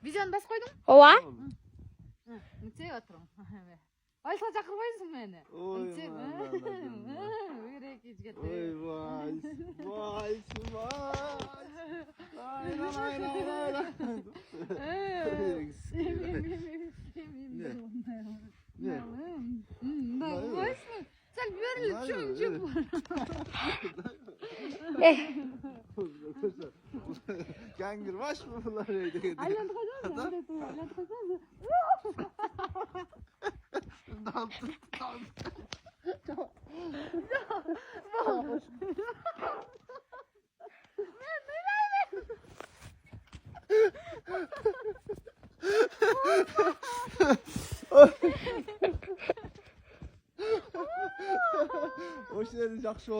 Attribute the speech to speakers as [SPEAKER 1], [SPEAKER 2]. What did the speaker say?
[SPEAKER 1] Видеоны басып қойдың?
[SPEAKER 2] Ооба.
[SPEAKER 1] Нүкте отырым. Айсыға шақырбайсың мені?
[SPEAKER 3] Ой,
[SPEAKER 1] Үйрек ешкет.
[SPEAKER 3] Ойбай,
[SPEAKER 1] Sen verilip çöp
[SPEAKER 3] Gangir baş mı bunlar öyle?
[SPEAKER 1] Aylandı koyacağız mı? Aylandı koyacağız mı?
[SPEAKER 3] O şeyleri жақсы